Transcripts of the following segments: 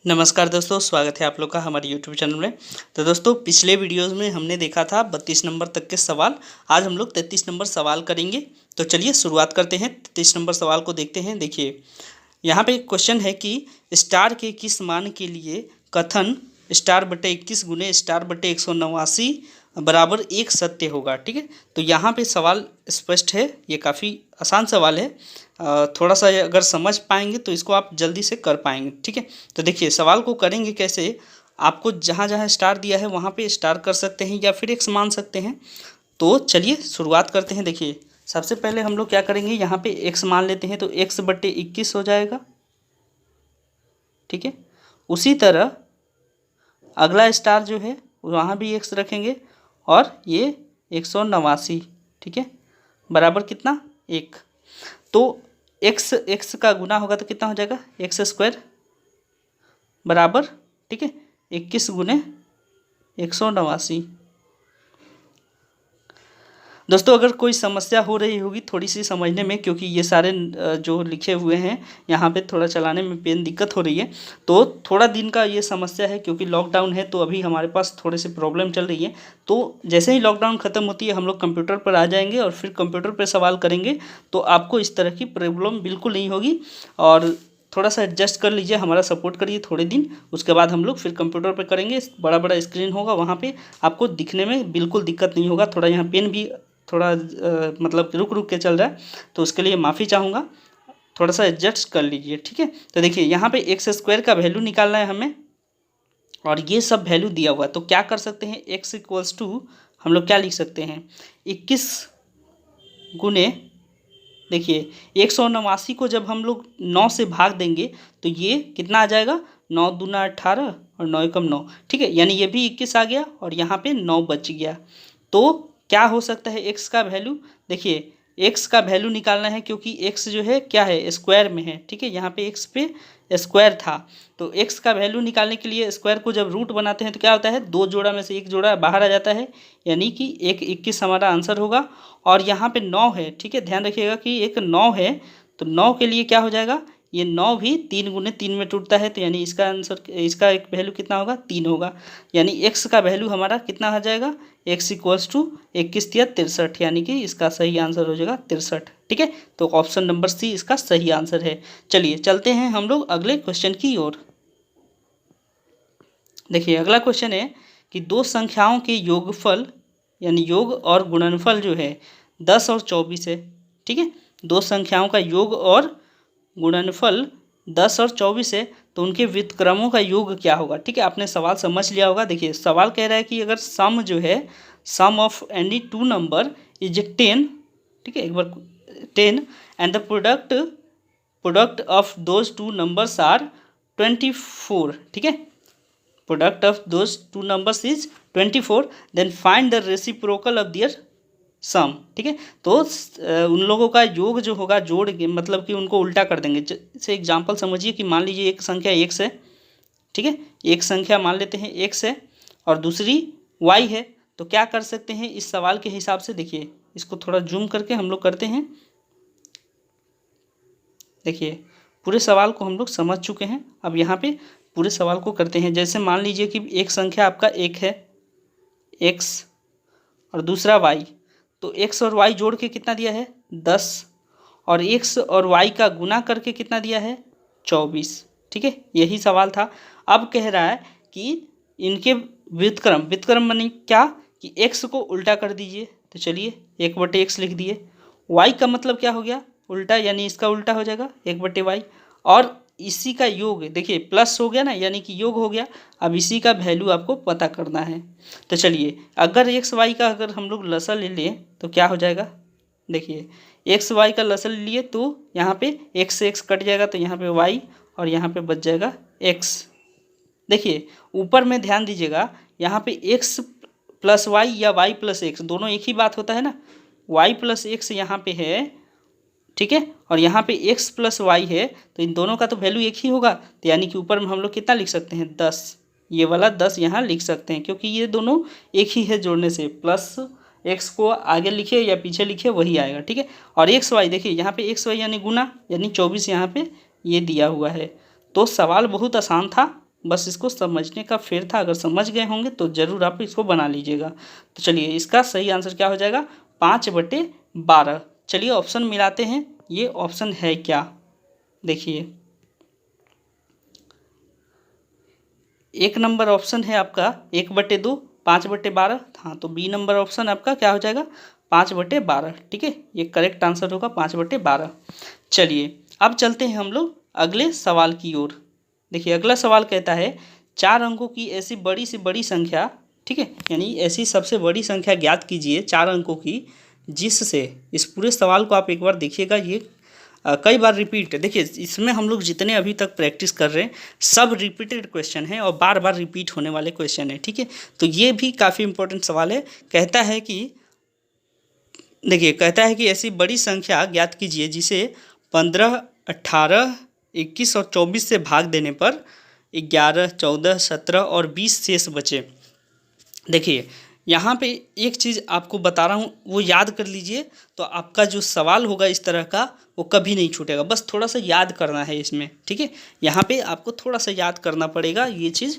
नमस्कार दोस्तों, स्वागत है आप लोग का हमारे यूट्यूब चैनल में। तो दोस्तों, पिछले वीडियोस में हमने देखा था 32 नंबर तक के सवाल। आज हम लोग 33 नंबर सवाल करेंगे। तो चलिए शुरुआत करते हैं। 33 नंबर सवाल को देखते हैं। देखिए, यहाँ पे एक क्वेश्चन है कि स्टार के किस मान के लिए कथन स्टार बटे 21 गुने स्टार बटे 189 बराबर एक सत्य होगा। ठीक है, तो यहाँ पे सवाल स्पष्ट है, ये काफ़ी आसान सवाल है। थोड़ा सा अगर समझ पाएंगे तो इसको आप जल्दी से कर पाएंगे। ठीक है, तो देखिए सवाल को करेंगे कैसे। आपको जहाँ जहाँ स्टार दिया है वहाँ पे स्टार कर सकते हैं या फिर एक्स मान सकते हैं। तो चलिए शुरुआत करते हैं। देखिए, सबसे पहले हम लोग क्या करेंगे, यहाँ पे एक्स मान लेते हैं तो एक्स बट्टे 21 हो जाएगा। ठीक है, उसी तरह अगला स्टार जो है वहाँ भी एक्स रखेंगे और ये 189। ठीक है, बराबर कितना, एक। तो एक्स एक्स का गुना होगा तो कितना हो जाएगा, एक्स स्क्वायर बराबर, ठीक है, 21 गुने 189। दोस्तों, अगर कोई समस्या हो रही होगी थोड़ी सी समझने में, क्योंकि ये सारे जो लिखे हुए हैं यहाँ पे थोड़ा चलाने में पेन दिक्कत हो रही है, तो थोड़ा दिन का ये समस्या है क्योंकि लॉकडाउन है, तो अभी हमारे पास थोड़े से प्रॉब्लम चल रही है। तो जैसे ही लॉकडाउन ख़त्म होती है हम लोग कंप्यूटर पर आ जाएंगे और फिर कंप्यूटर पर सवाल करेंगे, तो आपको इस तरह की प्रॉब्लम बिल्कुल नहीं होगी। और थोड़ा सा एडजस्ट कर लीजिए, हमारा सपोर्ट करिए थोड़े दिन, उसके बाद हम लोग फिर कंप्यूटर पे करेंगे। बड़ा बड़ा स्क्रीन होगा, वहाँ पे आपको दिखने में बिल्कुल दिक्कत नहीं होगा। थोड़ा यहाँ पेन भी थोड़ा मतलब रुक रुक के चल रहा है, तो उसके लिए माफ़ी चाहूँगा, थोड़ा सा एडजस्ट कर लीजिए। ठीक है, तो देखिए यहाँ पे एक्स स्क्वायर का वैल्यू निकालना है हमें, और ये सब वैल्यू दिया हुआ है। तो क्या कर सकते हैं, एक्स इक्वल्स टू हम लोग क्या लिख सकते हैं, 21 गुने, देखिए 189 को जब हम लोग 9 से भाग देंगे तो ये कितना आ जाएगा, 9 दूना 18 और 9 एकम 9। ठीक है, यानी ये भी 21 आ गया और यहाँ पे 9 बच गया। तो क्या हो सकता है एक्स का वैल्यू, देखिए एक्स का वैल्यू निकालना है क्योंकि एक्स जो है क्या है, स्क्वायर में है। ठीक है, यहाँ पे एक्स पे स्क्वायर था, तो एक्स का वैल्यू निकालने के लिए स्क्वायर को जब रूट बनाते हैं तो क्या होता है, दो जोड़ा में से एक जोड़ा बाहर आ जाता है, यानी कि 21 हमारा आंसर होगा। और यहाँ पे 9 है। ठीक है, ध्यान रखिएगा कि एक 9 है, तो 9 के लिए क्या हो जाएगा, ये 9 भी 3 गुने 3 में टूटता है, तो यानी इसका आंसर, इसका एक वैल्यू कितना होगा, 3 होगा। यानी एक्स का वैल्यू हमारा कितना आ जाएगा, एक्स इक्वल्स टू 21 या 63, यानी कि इसका सही आंसर हो जाएगा 63। ठीक है, तो ऑप्शन नंबर सी इसका सही आंसर है। चलिए चलते हैं हम लोग अगले क्वेश्चन की ओर। देखिए अगला क्वेश्चन है कि दो संख्याओं के योगफल यानी योग और गुणनफल जो है 10 और 24 है। ठीक है, दो संख्याओं का योग और गुणनफल 10 और 24 है, तो उनके व्युत्क्रमों का योग क्या होगा। ठीक है, आपने सवाल समझ लिया होगा। देखिए सवाल कह रहा है कि अगर सम जो है, sum of any two number is 10, ठीक है, एक बार 10, and the product of those two numbers are 24। ठीक है, product of those two numbers is 24, then find the reciprocal of their sum. ठीक है, तो उन लोगों का योग जो होगा जोड़ के, मतलब कि उनको उल्टा कर देंगे। जैसे एग्जांपल समझिए कि मान लीजिए एक संख्या x है। ठीक है, एक संख्या मान लेते हैं x है और दूसरी y है, तो क्या कर सकते हैं इस सवाल के हिसाब से। देखिए इसको थोड़ा जूम करके हम लोग करते हैं। देखिए पूरे सवाल को हम लोग समझ चुके हैं, अब यहाँ पे पूरे सवाल को करते हैं। जैसे मान लीजिए कि एक संख्या आपका एक है x और दूसरा y, तो x और y जोड़ के कितना दिया है, 10, और x और y का गुना करके कितना दिया है, 24। ठीक है, यही सवाल था। अब कह रहा है कि इनके व्युत्क्रम माने क्या, कि x को उल्टा कर दीजिए। तो चलिए 1/x लिख दिए। y का मतलब क्या हो गया, उल्टा, यानी इसका उल्टा हो जाएगा 1/y, और इसी का योग, देखिए प्लस हो गया ना, यानी कि योग हो गया। अब इसी का वैल्यू आपको पता करना है। तो चलिए अगर एक्स वाई का अगर हम लोग लसा ले लें तो क्या हो जाएगा, देखिए एक्स वाई का लसा ले लिए तो यहाँ पे एक्स से एक्स कट जाएगा, तो यहाँ पे वाई और यहाँ पे बच जाएगा एक्स। देखिए ऊपर में ध्यान दीजिएगा, यहाँ पे एक्स प्लस वाई या वाई प्लस एक्स दोनों एक ही बात होता है ना, वाई प्लस एक्स यहाँ पे है। ठीक है, और यहाँ पे x प्लस वाई है, तो इन दोनों का तो वैल्यू एक ही होगा, तो यानी कि ऊपर में हम लोग कितना लिख सकते हैं, 10। ये वाला 10 यहाँ लिख सकते हैं क्योंकि ये दोनों एक ही है, जोड़ने से प्लस x को आगे लिखे या पीछे लिखे वही आएगा। ठीक है, और एक्स वाई, देखिए यहाँ पे एक्स वाई यानी गुना, यानी 24 यहाँ पे ये दिया हुआ है। तो सवाल बहुत आसान था, बस इसको समझने का फेर था। अगर समझ गए होंगे तो ज़रूर आप इसको बना लीजिएगा। तो चलिए इसका सही आंसर क्या हो जाएगा, 5/12। चलिए ऑप्शन मिलाते हैं, ये ऑप्शन है क्या, देखिए 1 नंबर ऑप्शन है आपका 1/2, 5/12। हाँ, तो बी नंबर ऑप्शन आपका क्या हो जाएगा, 5/12। ठीक है, ये करेक्ट आंसर होगा 5/12। चलिए अब चलते हैं हम लोग अगले सवाल की ओर। देखिए अगला सवाल कहता है 4 अंकों की ऐसी बड़ी से बड़ी संख्या, ठीक है, यानी ऐसी सबसे बड़ी संख्या ज्ञात कीजिए 4 अंकों की जिससे, इस पूरे सवाल को आप एक बार देखिएगा, ये कई बार रिपीट, देखिए इसमें हम लोग जितने अभी तक प्रैक्टिस कर रहे हैं सब रिपीटेड क्वेश्चन हैं और बार बार रिपीट होने वाले क्वेश्चन हैं। ठीक है, तो ये भी काफ़ी इंपॉर्टेंट सवाल है। कहता है कि देखिए, कहता है कि ऐसी बड़ी संख्या ज्ञात कीजिए जिसे 15, 18, 21 और 24 से भाग देने पर 11, 14, 17 और 20 शेष बचे। देखिए यहाँ पे एक चीज़ आपको बता रहा हूँ, वो याद कर लीजिए, तो आपका जो सवाल होगा इस तरह का वो कभी नहीं छूटेगा। बस थोड़ा सा याद करना है इसमें। ठीक है, यहाँ पे आपको थोड़ा सा याद करना पड़ेगा, ये चीज़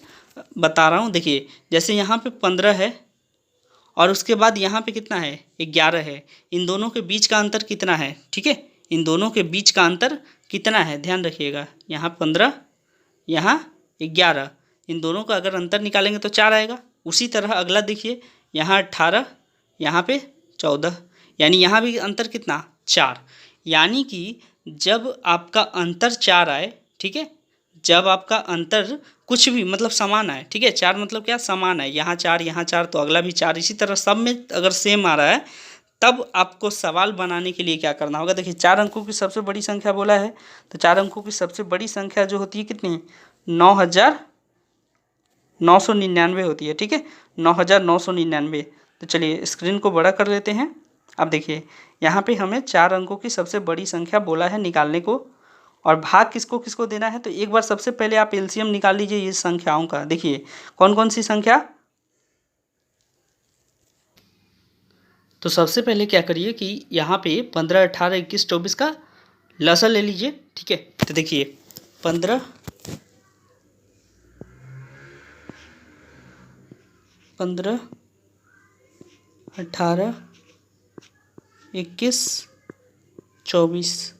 बता रहा हूँ। देखिए जैसे यहाँ पे 15 है और उसके बाद यहाँ पे कितना है, 11 है। इन दोनों के बीच का अंतर कितना है, ठीक है, इन दोनों के बीच का अंतर कितना है, ध्यान रखिएगा। यहाँ 15, यहाँ 11, इन दोनों का अगर अंतर निकालेंगे तो 4 आएगा। उसी तरह अगला देखिए, यहाँ 18, यहाँ पे 14, यानी यहाँ भी अंतर कितना, 4। यानी कि जब आपका अंतर 4 आए, ठीक है, जब आपका अंतर कुछ भी मतलब समान आए, ठीक है, 4 मतलब क्या, समान है, यहाँ 4 यहाँ 4 तो अगला भी 4, इसी तरह सब में अगर सेम आ रहा है तब आपको सवाल बनाने के लिए क्या करना होगा। देखिए 4 अंकों की सबसे बड़ी संख्या बोला है, तो 4 अंकों की सबसे बड़ी संख्या जो होती है कितनी, 9,999 होती है। ठीक है, 9,999। तो चलिए स्क्रीन को बड़ा कर लेते हैं। अब देखिए यहाँ पे हमें 4 अंकों की सबसे बड़ी संख्या बोला है निकालने को, और भाग किसको किसको देना है। तो एक बार सबसे पहले आप एलसीएम निकाल लीजिए ये संख्याओं का। देखिए कौन कौन सी संख्या, तो सबसे पहले क्या करिए कि यहाँ पे 15, 18, 21, 24 का लसा ले लीजिए। ठीक है, तो देखिए 15, 18, 21, 24,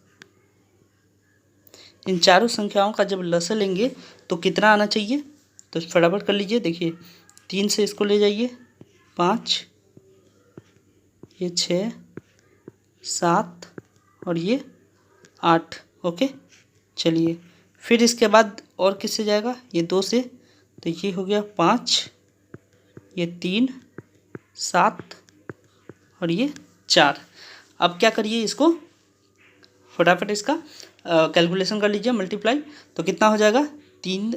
इन चारों संख्याओं का जब लसा लेंगे तो कितना आना चाहिए, तो फटाफट कर लीजिए। देखिए 3 से इसको ले जाइए, 5, ये 6, 7 और ये 8। ओके, चलिए फिर इसके बाद और किससे जाएगा, ये 2 से, तो ये हो गया 5, ये 3, 7 और ये 4। अब क्या करिए, इसको फटाफट इसका कैलकुलेशन कर लीजिए, मल्टीप्लाई। तो कितना हो जाएगा, 3,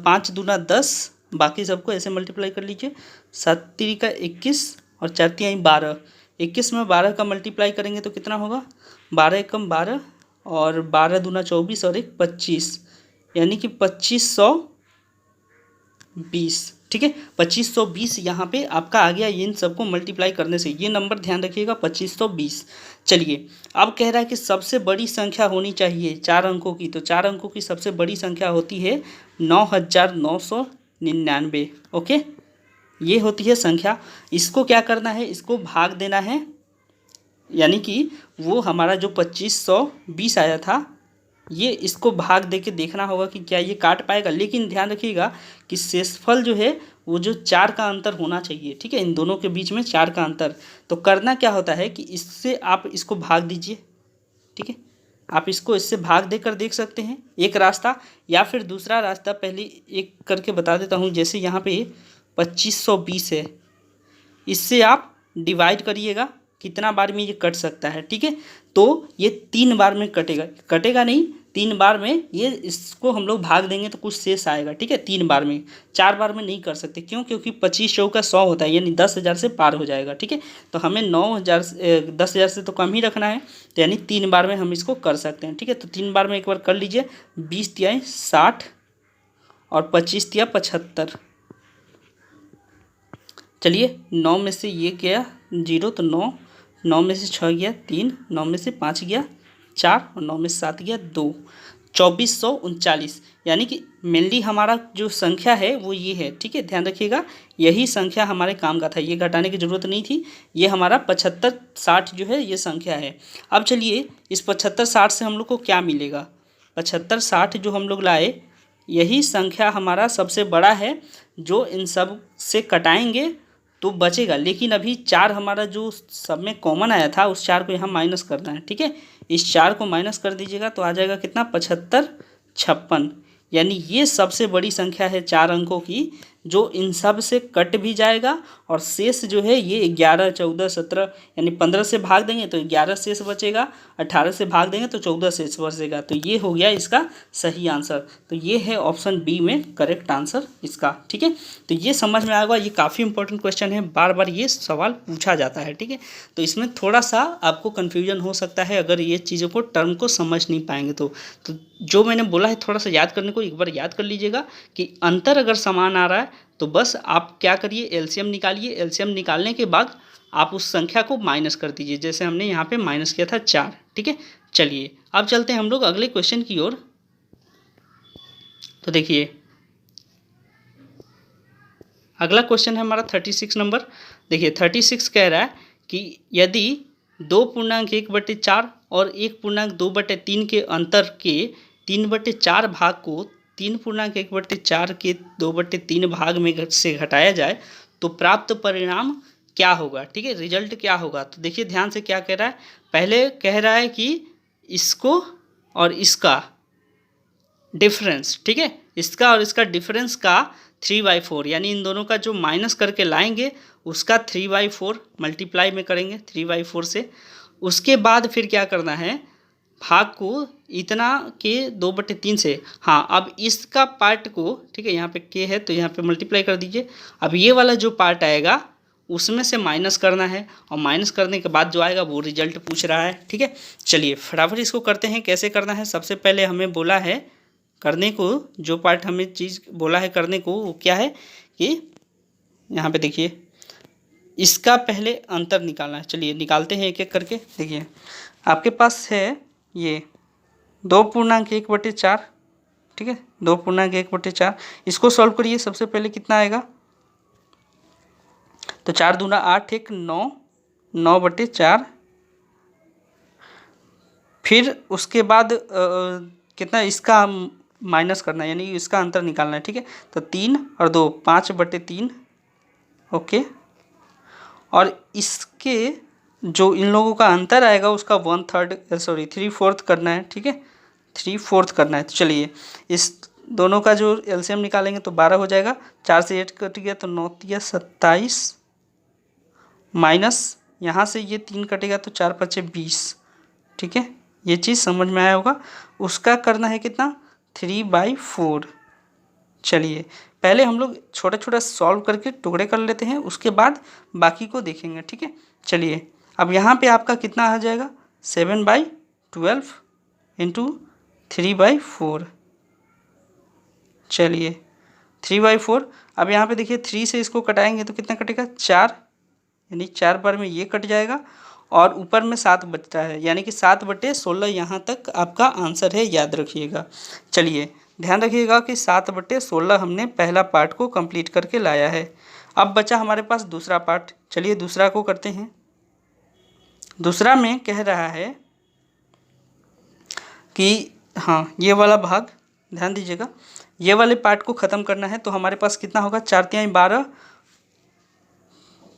5 दूना 10, बाकी सबको ऐसे मल्टीप्लाई कर लीजिए। 7 3 21 और 4 3 12। 21 में 12 का मल्टीप्लाई करेंगे तो कितना होगा, 12 एकम 12 और 12 दूना 24 और 1 25, यानी कि 2520। ठीक है, 2520 यहाँ पे आपका आ गया, इन सबको मल्टीप्लाई करने से ये नंबर ध्यान रखिएगा 2520। चलिए अब कह रहा है कि सबसे बड़ी संख्या होनी चाहिए 4 अंकों की, तो 4 अंकों की सबसे बड़ी संख्या होती है 9,999। ओके, ये होती है संख्या। इसको क्या करना है, इसको भाग देना है, यानी कि वो हमारा जो 2520 आया था, ये इसको भाग दे के देखना होगा कि क्या ये काट पाएगा। लेकिन ध्यान रखिएगा कि शेषफल जो है वो जो 4 का अंतर होना चाहिए। ठीक है, इन दोनों के बीच में 4 का अंतर। तो करना क्या होता है कि इससे आप इसको भाग दीजिए। ठीक है, आप इसको इससे भाग देकर देख सकते हैं एक रास्ता, या फिर दूसरा रास्ता पहले एक करके बता देता हूँ। जैसे यहाँ पे 2520 है, इससे आप डिवाइड करिएगा, कितना बार में ये कट सकता है। ठीक है, तो ये 3 बार में कटेगा नहीं, 3 बार में ये, इसको हम लोग भाग देंगे तो कुछ शेष आएगा। ठीक है, 3 बार में, 4 बार में नहीं कर सकते। क्यों, क्योंकि 25 चौका 100 होता है, यानी 10,000 से पार हो जाएगा। ठीक है, तो हमें 10,000 से तो कम ही रखना है, तो यानी 3 बार में हम इसको कर सकते हैं। ठीक है, तो 3 बार में एक बार कर लीजिए। 20 तिया 60 और 25 तिया 75। चलिए 9 में से ये गया 0 तो 9, 9 में से 6 गया 3, 9 में से 5 गया 4 और 9 में से 7 गया 2। 2439, यानी कि मेनली हमारा जो संख्या है वो ये है, ठीक है, ध्यान रखिएगा, यही संख्या हमारे काम का था, ये घटाने की ज़रूरत नहीं थी, ये हमारा 7560 जो है ये संख्या है। अब चलिए इस 7560 से हम लोग को क्या मिलेगा, 7560 जो हम लोग लाए यही संख्या हमारा सबसे बड़ा है, जो इन सब से कटाएंगे तो बचेगा, लेकिन अभी 4 हमारा जो सब में कॉमन आया था उस 4 को यहाँ माइनस करना है, ठीक है, इस 4 को माइनस कर दीजिएगा तो आ जाएगा कितना, 7556, यानी ये सबसे बड़ी संख्या है 4 अंकों की, जो इन सब से कट भी जाएगा और शेष जो है ये 11, 14, 17, यानी 15 से भाग देंगे तो 11 शेष बचेगा, 18 से भाग देंगे तो 14 शेष बचेगा, तो ये हो गया इसका सही आंसर। तो ये है ऑप्शन बी में करेक्ट आंसर इसका, ठीक है। तो ये समझ में आएगा, ये काफ़ी इंपॉर्टेंट क्वेश्चन है, बार बार ये सवाल पूछा जाता है, ठीक है। तो इसमें थोड़ा सा आपको कन्फ्यूजन हो सकता है अगर ये चीज़ों को टर्म को समझ नहीं पाएंगे तो जो मैंने बोला है थोड़ा सा याद करने को एक बार याद कर लीजिएगा कि अंतर अगर समान आ रहा है तो बस आप क्या करिए, एलसीएम निकालिए, एलसीएम निकालने के बाद आप उस संख्या को माइनस कर दीजिए, जैसे हमने यहाँ पे माइनस किया था 4, ठीक है। चलिए अब चलते हैं हम लोग अगले क्वेश्चन की ओर। तो देखिए अगला क्वेश्चन है हमारा 36 नंबर। देखिए 36 कह रहा है कि यदि 2.1/4 और 1.2/3 के अंतर के 3/4 भाग को 3.1/4 के 2/3 भाग में से घटाया जाए तो प्राप्त परिणाम क्या होगा, ठीक है, रिजल्ट क्या होगा। तो देखिए ध्यान से क्या कह रहा है, पहले कह रहा है कि इसको और इसका डिफरेंस, ठीक है, इसका और इसका डिफरेंस का 3/4, यानी इन दोनों का जो माइनस करके लाएंगे उसका 3/4 मल्टीप्लाई में करेंगे 3/4 से, उसके बाद फिर क्या करना है, भाग को इतना के 2/3 से, हाँ अब इसका पार्ट को, ठीक है, यहाँ पे के है तो यहाँ पे मल्टीप्लाई कर दीजिए, अब ये वाला जो पार्ट आएगा उसमें से माइनस करना है और माइनस करने के बाद जो आएगा वो रिजल्ट पूछ रहा है, ठीक है। चलिए फटाफट इसको करते हैं, कैसे करना है। सबसे पहले हमें बोला है करने को, जो पार्ट हमें चीज़ बोला है करने को वो क्या है कि यहाँ पे देखिए इसका पहले अंतर निकालना है। चलिए निकालते हैं एक एक करके। देखिए आपके पास है ये 2.1/4, ठीक है, 2.1/4, इसको सॉल्व करिए। सबसे पहले कितना आएगा, तो 4 दूना 8, 1 9, 9/4, फिर उसके बाद कितना इसका माइनस करना है, यानी इसका अंतर निकालना है, ठीक है। तो 3 और 2 5/3, ओके, और इसके जो इन लोगों का अंतर आएगा उसका 3/4 करना है, ठीक है, 3/4 करना है। तो चलिए इस दोनों का जो एलसीएम निकालेंगे तो 12 हो जाएगा, 4 से 8 कट गया तो 9 तिया 27, माइनस यहाँ से ये 3 कटेगा तो 4 5 20, ठीक है, ये चीज़ समझ में आया होगा। उसका करना है कितना, 3/4। चलिए पहले हम लोग छोटा छोटा सॉल्व करके टुकड़े कर लेते हैं, उसके बाद बाकी को देखेंगे, ठीक है। चलिए अब यहाँ पे आपका कितना आ जाएगा, 7/12 इंटू 3/4, चलिए 3/4। अब यहाँ पे देखिए 3 से इसको कटाएंगे तो कितना कटेगा, 4, यानी 4 बार में ये कट जाएगा और ऊपर में 7 बचता है, यानी कि 7/16 यहाँ तक आपका आंसर है, याद रखिएगा। चलिए ध्यान रखिएगा कि 7/16 हमने पहला पार्ट को कंप्लीट करके लाया है। अब बचा हमारे पास दूसरा पार्ट, चलिए दूसरा को करते हैं। दूसरा में कह रहा है कि हाँ ये वाला भाग ध्यान दीजिएगा, ये वाले पार्ट को ख़त्म करना है। तो हमारे पास कितना होगा, 4 तिहाई 12,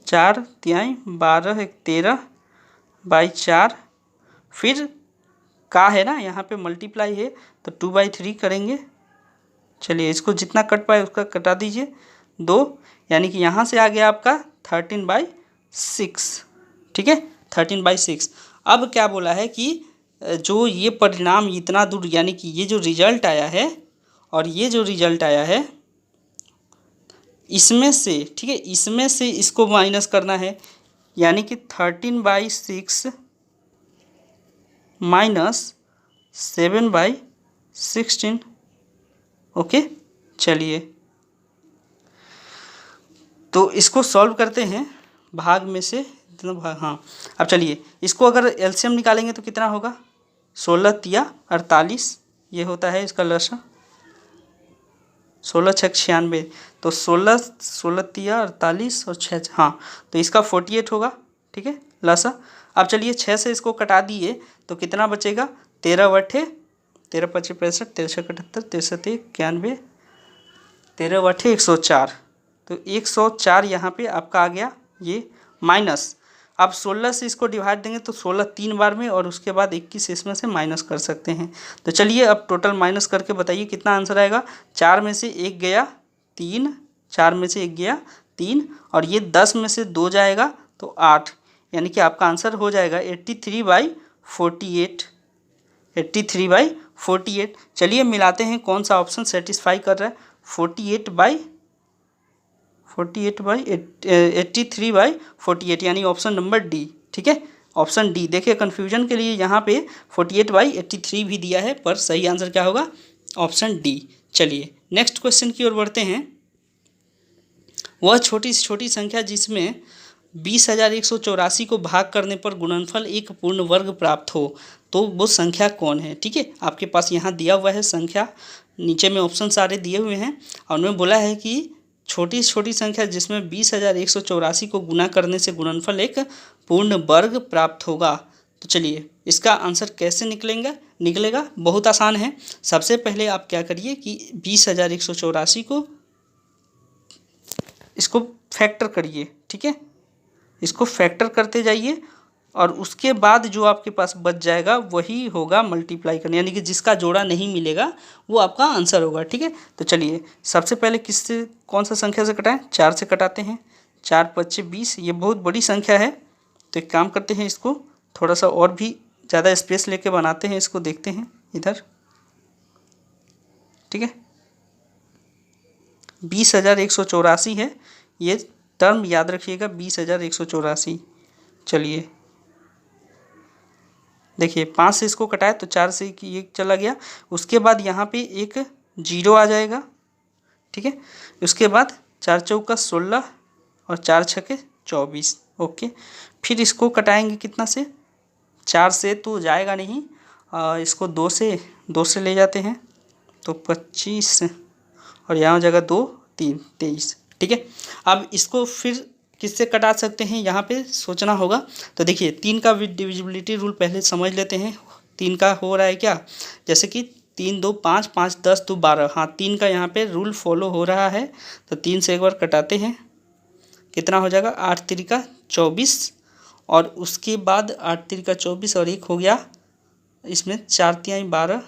4 तिहाई 12 एक 13/4, फिर का है ना यहाँ पे मल्टीप्लाई है तो 2/3 करेंगे। चलिए इसको जितना कट पाए उसका कटा दीजिए 2, यानी कि यहाँ से आ गया आपका 13/6, ठीक है, 13/6। अब क्या बोला है कि जो ये परिणाम इतना दूर, यानी कि ये जो रिजल्ट आया है और ये जो रिजल्ट आया है इसमें से, ठीक है, इसमें से इसको माइनस करना है, यानी कि 13/6 माइनस 7/16, ओके। चलिए तो इसको सॉल्व करते हैं, भाग में से इतना भाग, हाँ। अब चलिए इसको अगर एलसीएम निकालेंगे तो कितना होगा, 16 तिया 48, ये होता है इसका लसा 16 छक 96, तो 16 तिया 48 और 6, हाँ तो इसका 48 होगा, ठीक है लसा। अब चलिए 6 से इसको कटा दिए तो कितना बचेगा, 13 बटे 13 पच्चीस 65, 13 छः 78, 63 91, 13 बटे 104, तो 104 यहाँ पे आपका आ गया ये माइनस। अब 16 से इसको डिवाइड देंगे तो 16 3 बार में और उसके बाद 21 इसमें से माइनस कर सकते हैं। तो चलिए अब टोटल माइनस करके बताइए कितना आंसर आएगा। 4 में से 1 गया 3, 4 में से 1 गया 3 और ये 10 में से 2 जाएगा तो 8, यानी कि आपका आंसर हो जाएगा 83/48, 83/48। चलिए मिलाते हैं कौन सा ऑप्शन सेटिस्फाई कर रहा है। 83/48 यानी ऑप्शन नंबर डी, ठीक है ऑप्शन डी। देखिए कन्फ्यूजन के लिए यहाँ पे 48/83 भी दिया है, पर सही आंसर क्या होगा, ऑप्शन डी। चलिए नेक्स्ट क्वेश्चन की ओर बढ़ते हैं। वह छोटी से छोटी संख्या जिसमें 20,184 को भाग करने पर गुणनफल एक पूर्ण वर्ग प्राप्त हो, तो वो संख्या कौन है। ठीक है, आपके पास यहाँ दिया हुआ है संख्या, नीचे में ऑप्शन सारे दिए हुए हैं और उन्होंने बोला है कि छोटी से छोटी संख्या जिसमें 20,184 को गुना करने से गुणनफल एक पूर्ण वर्ग प्राप्त होगा। तो चलिए इसका आंसर कैसे निकलेगा, बहुत आसान है। सबसे पहले आप क्या करिए कि 20,184 को इसको फैक्टर करिए, ठीक है, इसको फैक्टर करते जाइए और उसके बाद जो आपके पास बच जाएगा वही होगा मल्टीप्लाई करने, यानी कि जिसका जोड़ा नहीं मिलेगा वो आपका आंसर होगा। ठीक है, तो चलिए सबसे पहले किससे, कौन सा संख्या से कटाएं, 4 से कटाते हैं। 4 × 5 = 20, ये बहुत बड़ी संख्या है तो एक काम करते हैं, इसको थोड़ा सा और भी ज़्यादा स्पेस लेके बनाते हैं, इसको देखते हैं इधर। ठीक है, 20,184 है ये टर्म, याद रखिएगा 20,184। चलिए देखिए 5 से इसको कटाए तो 4 से ये चला गया, उसके बाद यहाँ पे एक 0 आ जाएगा। ठीक है, उसके बाद 4 चौका 16 और 4 छके 24। ओके, फिर इसको कटाएंगे कितना से, 4 से तो जाएगा नहीं, इसको 2 से ले जाते हैं तो 25 और यहाँ जगह 2 3 23। ठीक है, अब इसको फिर किससे कटा सकते हैं, यहाँ पे सोचना होगा। तो देखिए 3 का डिविजिबिलिटी रूल पहले समझ लेते हैं। 3 का हो रहा है क्या, जैसे कि 3 2 5 5 10 2 12, हाँ 3 का यहाँ पे रूल फॉलो हो रहा है। तो 3 से एक बार कटाते हैं, कितना हो जाएगा, 8 3 का 24 और उसके बाद 8 3 का 24 और एक हो गया इसमें 4 3 12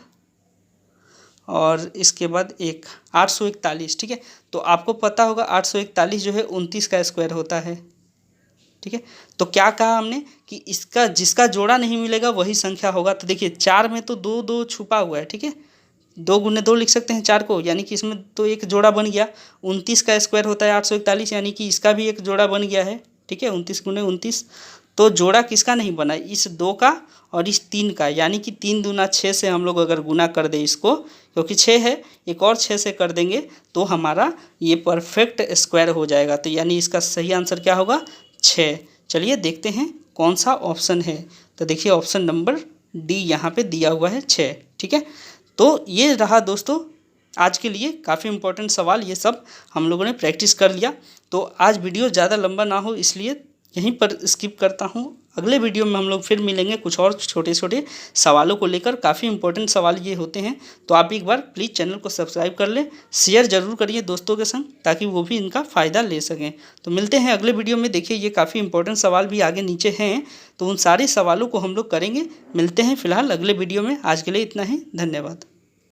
और इसके बाद एक 841। ठीक है, तो आपको पता होगा 841 जो है 29 का स्क्वायर होता है। ठीक है, तो क्या कहा हमने कि इसका जिसका जोड़ा नहीं मिलेगा वही संख्या होगा। तो देखिए 4 में तो 2 2 छुपा हुआ है। ठीक है, 2 × 2 लिख सकते हैं 4 को, यानी कि इसमें तो एक जोड़ा बन गया। 29 का स्क्वायर होता है 841, यानी कि इसका भी एक जोड़ा बन गया है। ठीक है, 29 × 29, तो जोड़ा किसका नहीं बना, इस 2 का और इस 3 का, यानी कि 3 दूना 6 से हम लोग अगर गुना कर दें इसको, क्योंकि 6 है, एक और 6 से कर देंगे तो हमारा ये परफेक्ट स्क्वायर हो जाएगा। तो यानी इसका सही आंसर क्या होगा, 6। चलिए देखते हैं कौन सा ऑप्शन है। तो देखिए ऑप्शन नंबर डी यहाँ पे दिया हुआ है 6। ठीक है, तो ये रहा दोस्तों आज के लिए काफ़ी इंपॉर्टेंट सवाल, ये सब हम लोगों ने प्रैक्टिस कर लिया। तो आज वीडियो ज़्यादा लंबा ना हो इसलिए यहीं पर स्किप करता हूँ। अगले वीडियो में हम लोग फिर मिलेंगे कुछ और छोटे छोटे सवालों को लेकर, काफ़ी इंपॉर्टेंट सवाल ये होते हैं। तो आप एक बार प्लीज़ चैनल को सब्सक्राइब कर लें, शेयर ज़रूर करिए दोस्तों के संग ताकि वो भी इनका फ़ायदा ले सकें। तो मिलते हैं अगले वीडियो में। देखिए ये काफ़ी इंपॉर्टेंट सवाल भी आगे नीचे हैं, तो उन सारे सवालों को हम लोग करेंगे। मिलते हैं फिलहाल अगले वीडियो में, आज के लिए इतना ही, धन्यवाद।